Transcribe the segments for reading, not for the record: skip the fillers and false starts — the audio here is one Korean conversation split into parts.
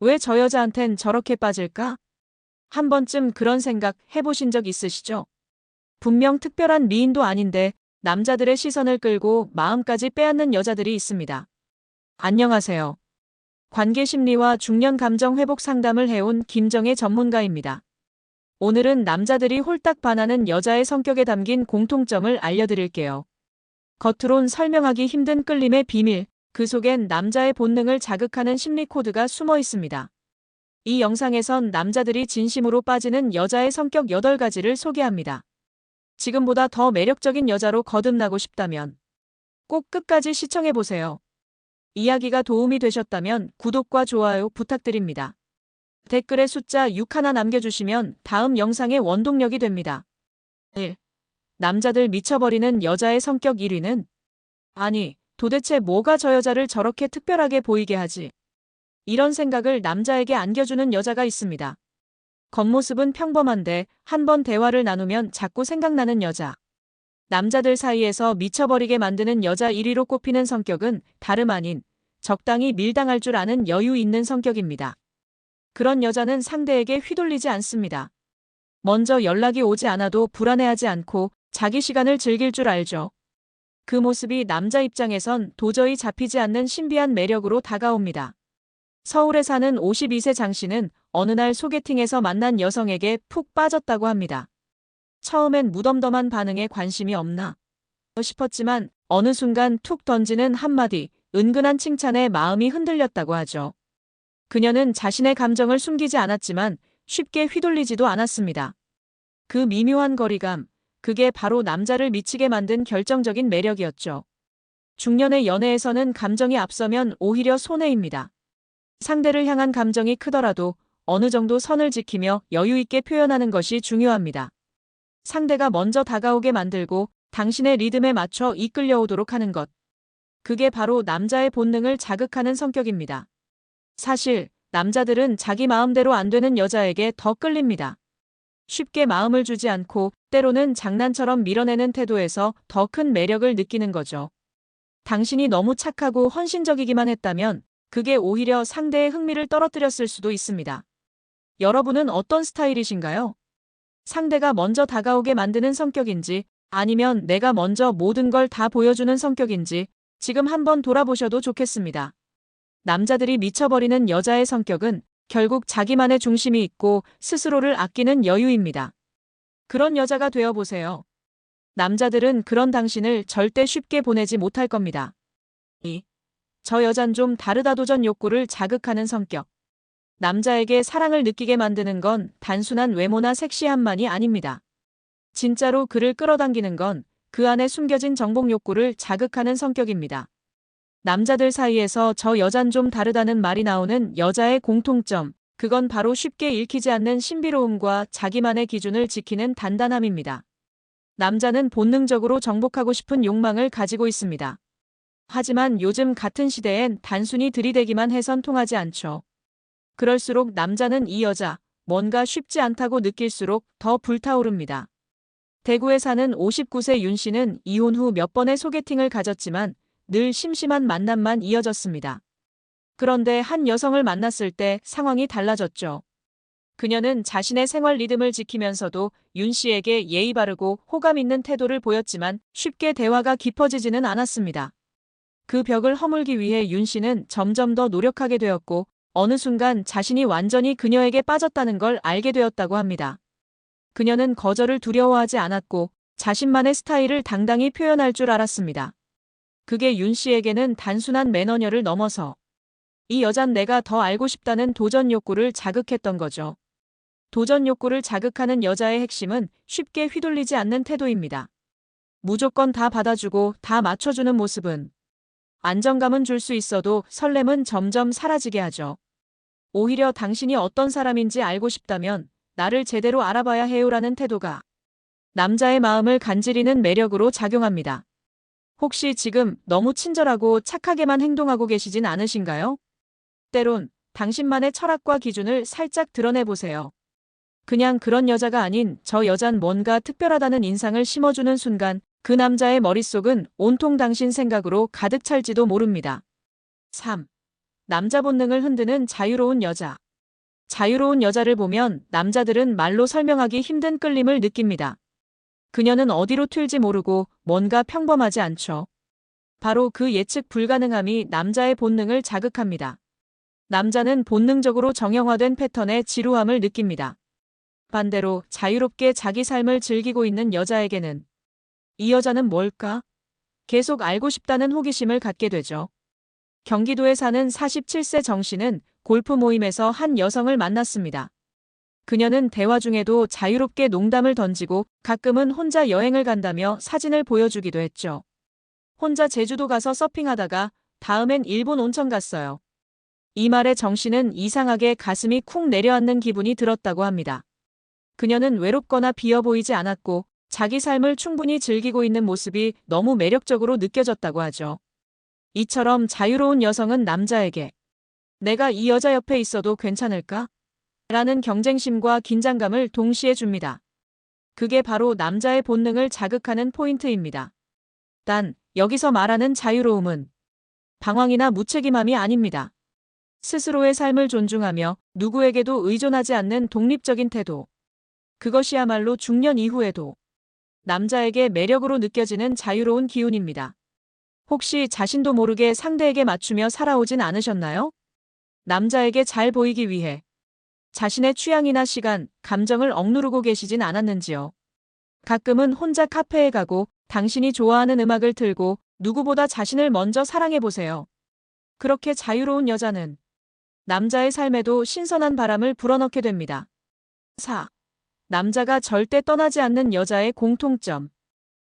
왜 저 여자한텐 저렇게 빠질까? 한 번쯤 그런 생각 해보신 적 있으시죠? 분명 특별한 미인도 아닌데 남자들의 시선을 끌고 마음까지 빼앗는 여자들이 있습니다. 안녕하세요. 관계심리와 중년 감정 회복 상담을 해온 김정혜 전문가입니다. 오늘은 남자들이 홀딱 반하는 여자의 성격에 담긴 공통점을 알려드릴게요. 겉으론 설명하기 힘든 끌림의 비밀, 그 속엔 남자의 본능을 자극하는 심리 코드가 숨어 있습니다. 이 영상에선 남자들이 진심으로 빠지는 여자의 성격 8가지를 소개합니다. 지금보다 더 매력적인 여자로 거듭나고 싶다면 꼭 끝까지 시청해보세요. 이야기가 도움이 되셨다면 구독과 좋아요 부탁드립니다. 댓글에 숫자 6 하나 남겨주시면 다음 영상의 원동력이 됩니다. 1. 남자들 미쳐버리는 여자의 성격 1위는 아니, 도대체 뭐가 저 여자를 저렇게 특별하게 보이게 하지? 이런 생각을 남자에게 안겨주는 여자가 있습니다. 겉모습은 평범한데 한 번 대화를 나누면 자꾸 생각나는 여자. 남자들 사이에서 미쳐버리게 만드는 여자 1위로 꼽히는 성격은 다름 아닌 적당히 밀당할 줄 아는 여유 있는 성격입니다. 그런 여자는 상대에게 휘둘리지 않습니다. 먼저 연락이 오지 않아도 불안해하지 않고 자기 시간을 즐길 줄 알죠. 그 모습이 남자 입장에선 도저히 잡히지 않는 신비한 매력으로 다가옵니다. 서울에 사는 52세 장 씨는 어느 날 소개팅에서 만난 여성에게 푹 빠졌다고 합니다. 처음엔 무덤덤한 반응에 관심이 없나 싶었지만 어느 순간 툭 던지는 한마디, 은근한 칭찬에 마음이 흔들렸다고 하죠. 그녀는 자신의 감정을 숨기지 않았지만 쉽게 휘둘리지도 않았습니다. 그 미묘한 거리감, 그게 바로 남자를 미치게 만든 결정적인 매력이었죠. 중년의 연애에서는 감정이 앞서면 오히려 손해입니다. 상대를 향한 감정이 크더라도 어느 정도 선을 지키며 여유 있게 표현하는 것이 중요합니다. 상대가 먼저 다가오게 만들고 당신의 리듬에 맞춰 이끌려오도록 하는 것. 그게 바로 남자의 본능을 자극하는 성격입니다. 사실 남자들은 자기 마음대로 안 되는 여자에게 더 끌립니다. 쉽게 마음을 주지 않고 때로는 장난처럼 밀어내는 태도에서 더 큰 매력을 느끼는 거죠. 당신이 너무 착하고 헌신적이기만 했다면 그게 오히려 상대의 흥미를 떨어뜨렸을 수도 있습니다. 여러분은 어떤 스타일이신가요? 상대가 먼저 다가오게 만드는 성격인지 아니면 내가 먼저 모든 걸 다 보여주는 성격인지 지금 한번 돌아보셔도 좋겠습니다. 남자들이 미쳐버리는 여자의 성격은 결국 자기만의 중심이 있고 스스로를 아끼는 여유입니다. 그런 여자가 되어보세요. 남자들은 그런 당신을 절대 쉽게 보내지 못할 겁니다. 2. 저 여잔 좀 다르다 도전 욕구를 자극하는 성격. 남자에게 사랑을 느끼게 만드는 건 단순한 외모나 섹시함만이 아닙니다. 진짜로 그를 끌어당기는 건 그 안에 숨겨진 정복 욕구를 자극하는 성격입니다. 남자들 사이에서 저 여잔 좀 다르다는 말이 나오는 여자의 공통점, 그건 바로 쉽게 읽히지 않는 신비로움과 자기만의 기준을 지키는 단단함입니다. 남자는 본능적으로 정복하고 싶은 욕망을 가지고 있습니다. 하지만 요즘 같은 시대엔 단순히 들이대기만 해선 통하지 않죠. 그럴수록 남자는 이 여자, 뭔가 쉽지 않다고 느낄수록 더 불타오릅니다. 대구에 사는 59세 윤 씨는 이혼 후 몇 번의 소개팅을 가졌지만 늘 심심한 만남만 이어졌습니다. 그런데 한 여성을 만났을 때 상황이 달라졌죠. 그녀는 자신의 생활 리듬을 지키면서도 윤 씨에게 예의 바르고 호감 있는 태도를 보였지만 쉽게 대화가 깊어지지는 않았습니다. 그 벽을 허물기 위해 윤 씨는 점점 더 노력하게 되었고 어느 순간 자신이 완전히 그녀에게 빠졌다는 걸 알게 되었다고 합니다. 그녀는 거절을 두려워하지 않았고 자신만의 스타일을 당당히 표현할 줄 알았습니다. 그게 윤 씨에게는 단순한 매너녀를 넘어서 이 여잔 내가 더 알고 싶다는 도전 욕구를 자극했던 거죠. 도전 욕구를 자극하는 여자의 핵심은 쉽게 휘둘리지 않는 태도입니다. 무조건 다 받아주고 다 맞춰주는 모습은 안정감은 줄 수 있어도 설렘은 점점 사라지게 하죠. 오히려 당신이 어떤 사람인지 알고 싶다면 나를 제대로 알아봐야 해요라는 태도가 남자의 마음을 간지리는 매력으로 작용합니다. 혹시 지금 너무 친절하고 착하게만 행동하고 계시진 않으신가요? 때론 당신만의 철학과 기준을 살짝 드러내보세요. 그냥 그런 여자가 아닌 저 여잔 뭔가 특별하다는 인상을 심어주는 순간 그 남자의 머릿속은 온통 당신 생각으로 가득 찰지도 모릅니다. 3. 남자 본능을 흔드는 자유로운 여자. 자유로운 여자를 보면 남자들은 말로 설명하기 힘든 끌림을 느낍니다. 그녀는 어디로 튈지 모르고 뭔가 평범하지 않죠. 바로 그 예측 불가능함이 남자의 본능을 자극합니다. 남자는 본능적으로 정형화된 패턴의 지루함을 느낍니다. 반대로 자유롭게 자기 삶을 즐기고 있는 여자에게는 이 여자는 뭘까? 계속 알고 싶다는 호기심을 갖게 되죠. 경기도에 사는 47세 정 씨는 골프 모임에서 한 여성을 만났습니다. 그녀는 대화 중에도 자유롭게 농담을 던지고 가끔은 혼자 여행을 간다며 사진을 보여주기도 했죠. 혼자 제주도 가서 서핑하다가 다음엔 일본 온천 갔어요. 이 말에 정 씨는 이상하게 가슴이 쿵 내려앉는 기분이 들었다고 합니다. 그녀는 외롭거나 비어 보이지 않았고 자기 삶을 충분히 즐기고 있는 모습이 너무 매력적으로 느껴졌다고 하죠. 이처럼 자유로운 여성은 남자에게 내가 이 여자 옆에 있어도 괜찮을까? 라는 경쟁심과 긴장감을 동시에 줍니다. 그게 바로 남자의 본능을 자극하는 포인트입니다. 단, 여기서 말하는 자유로움은 방황이나 무책임함이 아닙니다. 스스로의 삶을 존중하며 누구에게도 의존하지 않는 독립적인 태도. 그것이야말로 중년 이후에도 남자에게 매력으로 느껴지는 자유로운 기운입니다. 혹시 자신도 모르게 상대에게 맞추며 살아오진 않으셨나요? 남자에게 잘 보이기 위해 자신의 취향이나 시간, 감정을 억누르고 계시진 않았는지요? 가끔은 혼자 카페에 가고 당신이 좋아하는 음악을 틀고 누구보다 자신을 먼저 사랑해보세요. 그렇게 자유로운 여자는 남자의 삶에도 신선한 바람을 불어넣게 됩니다. 4. 남자가 절대 떠나지 않는 여자의 공통점.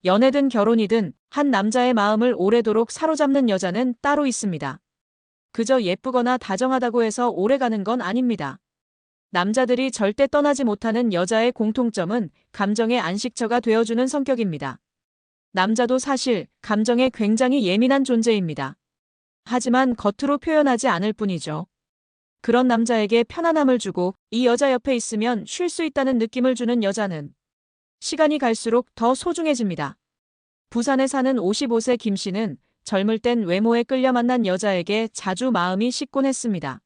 연애든 결혼이든 한 남자의 마음을 오래도록 사로잡는 여자는 따로 있습니다. 그저 예쁘거나 다정하다고 해서 오래가는 건 아닙니다. 남자들이 절대 떠나지 못하는 여자의 공통점은 감정의 안식처가 되어주는 성격입니다. 남자도 사실 감정에 굉장히 예민한 존재입니다. 하지만 겉으로 표현하지 않을 뿐이죠. 그런 남자에게 편안함을 주고 이 여자 옆에 있으면 쉴 수 있다는 느낌을 주는 여자는 시간이 갈수록 더 소중해집니다. 부산에 사는 55세 김 씨는 젊을 땐 외모에 끌려 만난 여자에게 자주 마음이 식곤 했습니다.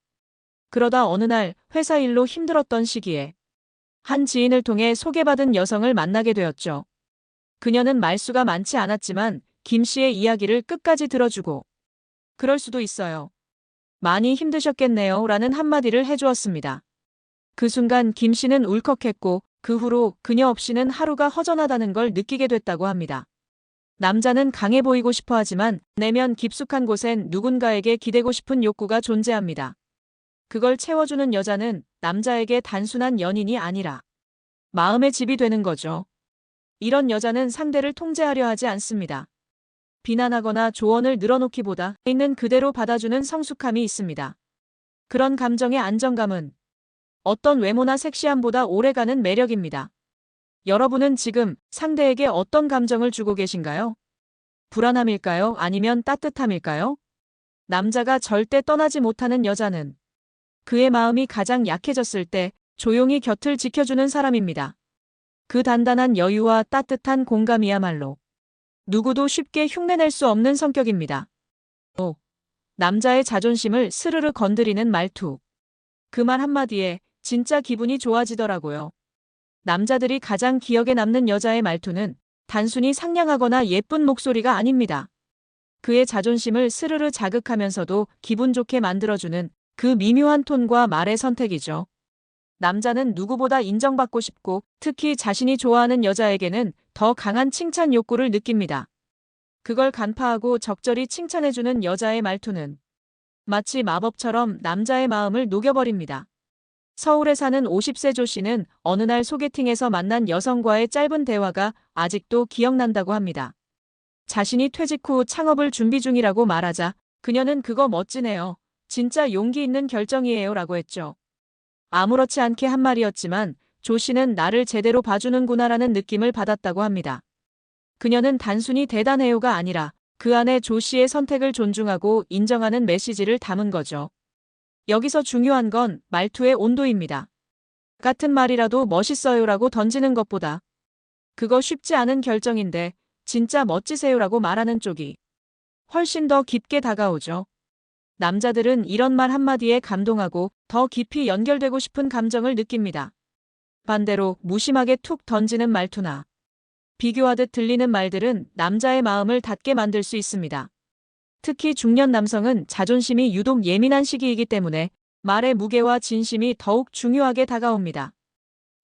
그러다 어느 날 회사 일로 힘들었던 시기에 한 지인을 통해 소개받은 여성을 만나게 되었죠. 그녀는 말수가 많지 않았지만 김 씨의 이야기를 끝까지 들어주고 그럴 수도 있어요. 많이 힘드셨겠네요 라는 한마디를 해주었습니다. 그 순간 김 씨는 울컥했고 그 후로 그녀 없이는 하루가 허전하다는 걸 느끼게 됐다고 합니다. 남자는 강해 보이고 싶어 하지만 내면 깊숙한 곳엔 누군가에게 기대고 싶은 욕구가 존재합니다. 그걸 채워주는 여자는 남자에게 단순한 연인이 아니라 마음의 집이 되는 거죠. 이런 여자는 상대를 통제하려 하지 않습니다. 비난하거나 조언을 늘어놓기보다 있는 그대로 받아주는 성숙함이 있습니다. 그런 감정의 안정감은 어떤 외모나 섹시함보다 오래가는 매력입니다. 여러분은 지금 상대에게 어떤 감정을 주고 계신가요? 불안함일까요? 아니면 따뜻함일까요? 남자가 절대 떠나지 못하는 여자는 그의 마음이 가장 약해졌을 때 조용히 곁을 지켜주는 사람입니다. 그 단단한 여유와 따뜻한 공감이야말로 누구도 쉽게 흉내낼 수 없는 성격입니다. 5. 남자의 자존심을 스르르 건드리는 말투. 그 말 한마디에 진짜 기분이 좋아지더라고요. 남자들이 가장 기억에 남는 여자의 말투는 단순히 상냥하거나 예쁜 목소리가 아닙니다. 그의 자존심을 스르르 자극하면서도 기분 좋게 만들어주는 그 미묘한 톤과 말의 선택이죠. 남자는 누구보다 인정받고 싶고 특히 자신이 좋아하는 여자에게는 더 강한 칭찬 욕구를 느낍니다. 그걸 간파하고 적절히 칭찬해주는 여자의 말투는 마치 마법처럼 남자의 마음을 녹여버립니다. 서울에 사는 50세 조 씨는 어느 날 소개팅에서 만난 여성과의 짧은 대화가 아직도 기억난다고 합니다. 자신이 퇴직 후 창업을 준비 중이라고 말하자 그녀는 그거 멋지네요. 진짜 용기 있는 결정이에요 라고 했죠. 아무렇지 않게 한 말이었지만 조 씨는 나를 제대로 봐주는구나라는 느낌을 받았다고 합니다. 그녀는 단순히 대단해요가 아니라 그 안에 조 씨의 선택을 존중하고 인정하는 메시지를 담은 거죠. 여기서 중요한 건 말투의 온도입니다. 같은 말이라도 멋있어요라고 던지는 것보다 그거 쉽지 않은 결정인데 진짜 멋지세요라고 말하는 쪽이 훨씬 더 깊게 다가오죠. 남자들은 이런 말 한마디에 감동하고 더 깊이 연결되고 싶은 감정을 느낍니다. 반대로 무심하게 툭 던지는 말투나 비교하듯 들리는 말들은 남자의 마음을 닫게 만들 수 있습니다. 특히 중년 남성은 자존심이 유독 예민한 시기이기 때문에 말의 무게와 진심이 더욱 중요하게 다가옵니다.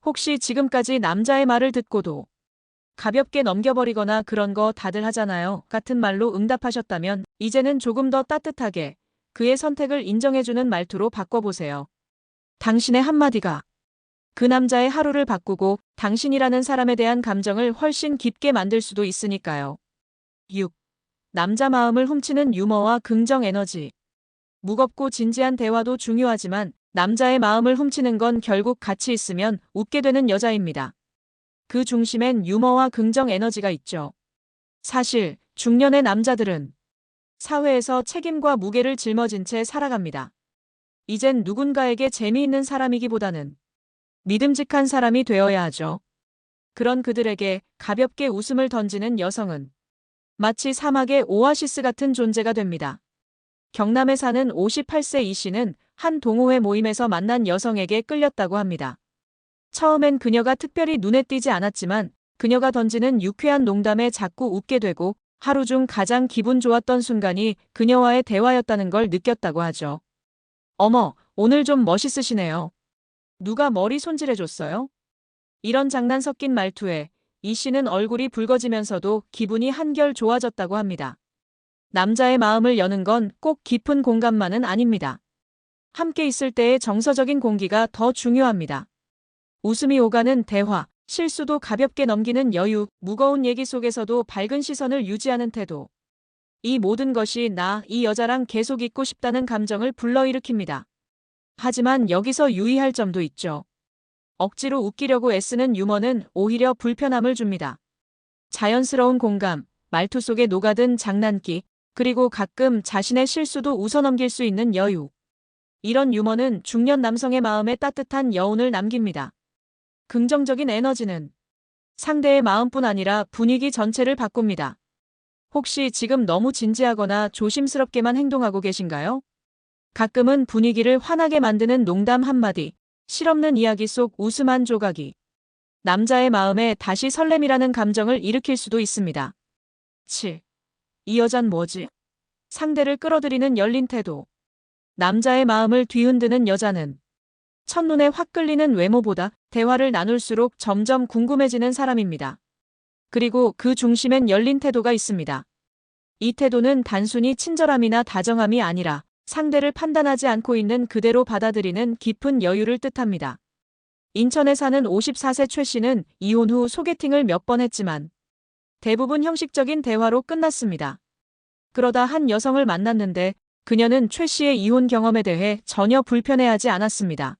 혹시 지금까지 남자의 말을 듣고도 가볍게 넘겨버리거나 그런 거 다들 하잖아요 같은 말로 응답하셨다면 이제는 조금 더 따뜻하게 그의 선택을 인정해주는 말투로 바꿔보세요. 당신의 한마디가 그 남자의 하루를 바꾸고 당신이라는 사람에 대한 감정을 훨씬 깊게 만들 수도 있으니까요. 6. 남자 마음을 훔치는 유머와 긍정 에너지. 무겁고 진지한 대화도 중요하지만 남자의 마음을 훔치는 건 결국 같이 있으면 웃게 되는 여자입니다. 그 중심엔 유머와 긍정 에너지가 있죠. 사실 중년의 남자들은 사회에서 책임과 무게를 짊어진 채 살아갑니다. 이젠 누군가에게 재미있는 사람이기보다는 믿음직한 사람이 되어야 하죠. 그런 그들에게 가볍게 웃음을 던지는 여성은 마치 사막의 오아시스 같은 존재가 됩니다. 경남에 사는 58세 이 씨는 한 동호회 모임에서 만난 여성에게 끌렸다고 합니다. 처음엔 그녀가 특별히 눈에 띄지 않았지만 그녀가 던지는 유쾌한 농담에 자꾸 웃게 되고 하루 중 가장 기분 좋았던 순간이 그녀와의 대화였다는 걸 느꼈다고 하죠. 어머, 오늘 좀 멋있으시네요. 누가 머리 손질해줬어요? 이런 장난 섞인 말투에 이 씨는 얼굴이 붉어지면서도 기분이 한결 좋아졌다고 합니다. 남자의 마음을 여는 건 꼭 깊은 공감만은 아닙니다. 함께 있을 때의 정서적인 공기가 더 중요합니다. 웃음이 오가는 대화, 실수도 가볍게 넘기는 여유, 무거운 얘기 속에서도 밝은 시선을 유지하는 태도. 이 모든 것이 이 여자랑 계속 있고 싶다는 감정을 불러일으킵니다. 하지만 여기서 유의할 점도 있죠. 억지로 웃기려고 애쓰는 유머는 오히려 불편함을 줍니다. 자연스러운 공감, 말투 속에 녹아든 장난기, 그리고 가끔 자신의 실수도 웃어넘길 수 있는 여유. 이런 유머는 중년 남성의 마음에 따뜻한 여운을 남깁니다. 긍정적인 에너지는 상대의 마음뿐 아니라 분위기 전체를 바꿉니다. 혹시 지금 너무 진지하거나 조심스럽게만 행동하고 계신가요? 가끔은 분위기를 환하게 만드는 농담 한마디, 실없는 이야기 속 웃음 한 조각이 남자의 마음에 다시 설렘이라는 감정을 일으킬 수도 있습니다. 7. 이 여잔 뭐지? 상대를 끌어들이는 열린 태도. 남자의 마음을 뒤흔드는 여자는 첫눈에 확 끌리는 외모보다 대화를 나눌수록 점점 궁금해지는 사람입니다. 그리고 그 중심엔 열린 태도가 있습니다. 이 태도는 단순히 친절함이나 다정함이 아니라 상대를 판단하지 않고 있는 그대로 받아들이는 깊은 여유를 뜻합니다. 인천에 사는 54세 최 씨는 이혼 후 소개팅을 몇 번 했지만 대부분 형식적인 대화로 끝났습니다. 그러다 한 여성을 만났는데 그녀는 최 씨의 이혼 경험에 대해 전혀 불편해하지 않았습니다.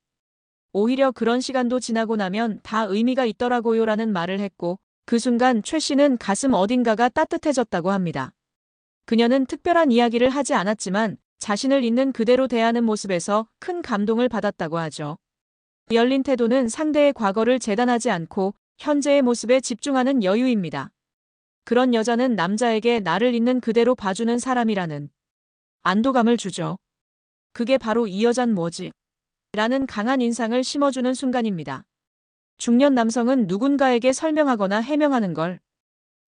오히려 그런 시간도 지나고 나면 다 의미가 있더라고요라는 말을 했고 그 순간 최 씨는 가슴 어딘가가 따뜻해졌다고 합니다. 그녀는 특별한 이야기를 하지 않았지만 자신을 있는 그대로 대하는 모습에서 큰 감동을 받았다고 하죠. 열린 태도는 상대의 과거를 재단하지 않고 현재의 모습에 집중하는 여유입니다. 그런 여자는 남자에게 나를 있는 그대로 봐주는 사람이라는 안도감을 주죠. 그게 바로 이 여잔 뭐지? 라는 강한 인상을 심어주는 순간입니다. 중년 남성은 누군가에게 설명하거나 해명하는 걸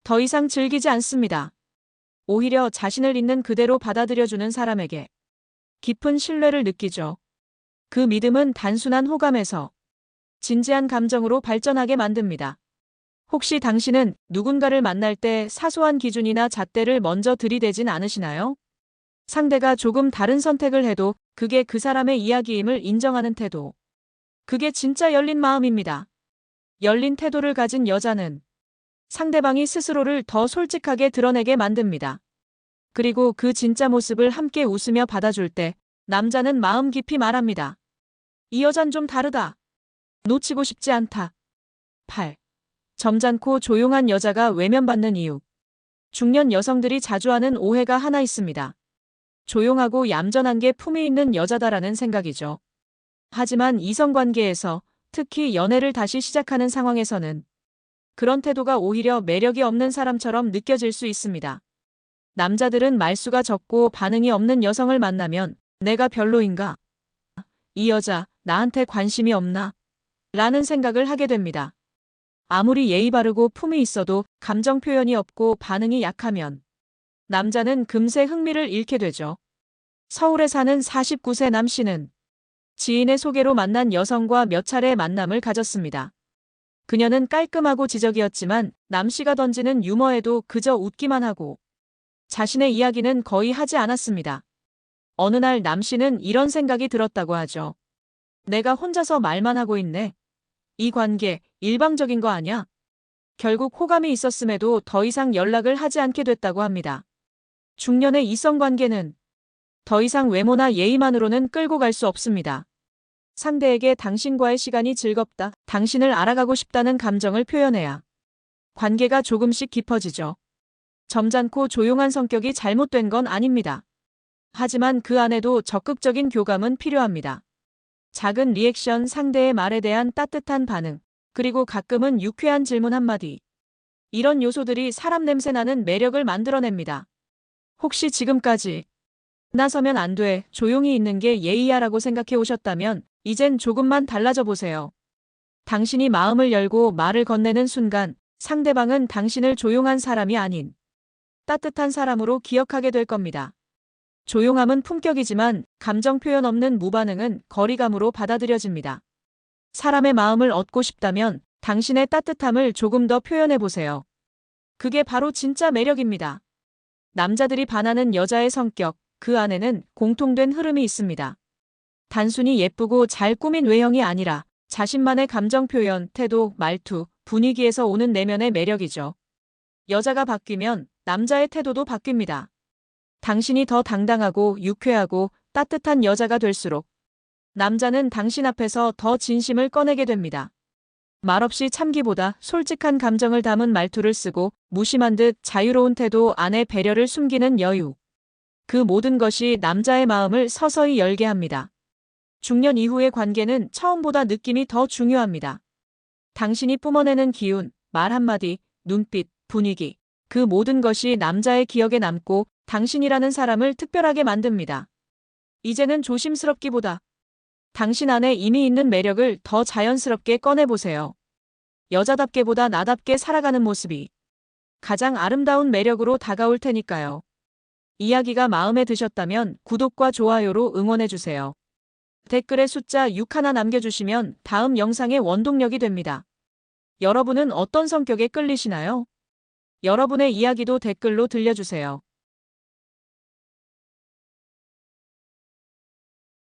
더 이상 즐기지 않습니다. 오히려 자신을 있는 그대로 받아들여주는 사람에게 깊은 신뢰를 느끼죠. 그 믿음은 단순한 호감에서 진지한 감정으로 발전하게 만듭니다. 혹시 당신은 누군가를 만날 때 사소한 기준이나 잣대를 먼저 들이대진 않으시나요? 상대가 조금 다른 선택을 해도 그게 그 사람의 이야기임을 인정하는 태도. 그게 진짜 열린 마음입니다. 열린 태도를 가진 여자는 상대방이 스스로를 더 솔직하게 드러내게 만듭니다. 그리고 그 진짜 모습을 함께 웃으며 받아줄 때 남자는 마음 깊이 말합니다. 이 여잔 좀 다르다. 놓치고 싶지 않다. 8. 점잖고 조용한 여자가 외면받는 이유. 중년 여성들이 자주 하는 오해가 하나 있습니다. 조용하고 얌전한 게 품위 있는 여자다라는 생각이죠. 하지만 이성관계에서 특히 연애를 다시 시작하는 상황에서는 그런 태도가 오히려 매력이 없는 사람처럼 느껴질 수 있습니다. 남자들은 말수가 적고 반응이 없는 여성을 만나면 내가 별로인가? 이 여자 나한테 관심이 없나? 라는 생각을 하게 됩니다. 아무리 예의 바르고 품이 있어도 감정 표현이 없고 반응이 약하면 남자는 금세 흥미를 잃게 되죠. 서울에 사는 49세 남 씨는 지인의 소개로 만난 여성과 몇 차례 만남을 가졌습니다. 그녀는 깔끔하고 지적이었지만 남 씨가 던지는 유머에도 그저 웃기만 하고 자신의 이야기는 거의 하지 않았습니다. 어느 날 남 씨는 이런 생각이 들었다고 하죠. 내가 혼자서 말만 하고 있네. 이 관계 일방적인 거 아냐? 결국 호감이 있었음에도 더 이상 연락을 하지 않게 됐다고 합니다. 중년의 이성관계는 더 이상 외모나 예의만으로는 끌고 갈 수 없습니다. 상대에게 당신과의 시간이 즐겁다, 당신을 알아가고 싶다는 감정을 표현해야 관계가 조금씩 깊어지죠. 점잖고 조용한 성격이 잘못된 건 아닙니다. 하지만 그 안에도 적극적인 교감은 필요합니다. 작은 리액션, 상대의 말에 대한 따뜻한 반응, 그리고 가끔은 유쾌한 질문 한마디. 이런 요소들이 사람 냄새나는 매력을 만들어냅니다. 혹시 지금까지 나서면 안 돼, 조용히 있는 게 예의야 라고 생각해 오셨다면 이젠 조금만 달라져 보세요. 당신이 마음을 열고 말을 건네는 순간 상대방은 당신을 조용한 사람이 아닌 따뜻한 사람으로 기억하게 될 겁니다. 조용함은 품격이지만 감정 표현 없는 무반응은 거리감으로 받아들여집니다. 사람의 마음을 얻고 싶다면 당신의 따뜻함을 조금 더 표현해 보세요. 그게 바로 진짜 매력입니다. 남자들이 반하는 여자의 성격, 그 안에는 공통된 흐름이 있습니다. 단순히 예쁘고 잘 꾸민 외형이 아니라 자신만의 감정 표현, 태도, 말투, 분위기에서 오는 내면의 매력이죠. 여자가 바뀌면 남자의 태도도 바뀝니다. 당신이 더 당당하고 유쾌하고 따뜻한 여자가 될수록 남자는 당신 앞에서 더 진심을 꺼내게 됩니다. 말없이 참기보다 솔직한 감정을 담은 말투를 쓰고 무심한 듯 자유로운 태도 안에 배려를 숨기는 여유. 그 모든 것이 남자의 마음을 서서히 열게 합니다. 중년 이후의 관계는 처음보다 느낌이 더 중요합니다. 당신이 뿜어내는 기운, 말 한마디, 눈빛, 분위기. 그 모든 것이 남자의 기억에 남고 당신이라는 사람을 특별하게 만듭니다. 이제는 조심스럽기보다 당신 안에 이미 있는 매력을 더 자연스럽게 꺼내보세요. 여자답게보다 나답게 살아가는 모습이 가장 아름다운 매력으로 다가올 테니까요. 이야기가 마음에 드셨다면 구독과 좋아요로 응원해주세요. 댓글에 숫자 6 하나 남겨주시면 다음 영상의 원동력이 됩니다. 여러분은 어떤 성격에 끌리시나요? 여러분의 이야기도 댓글로 들려주세요.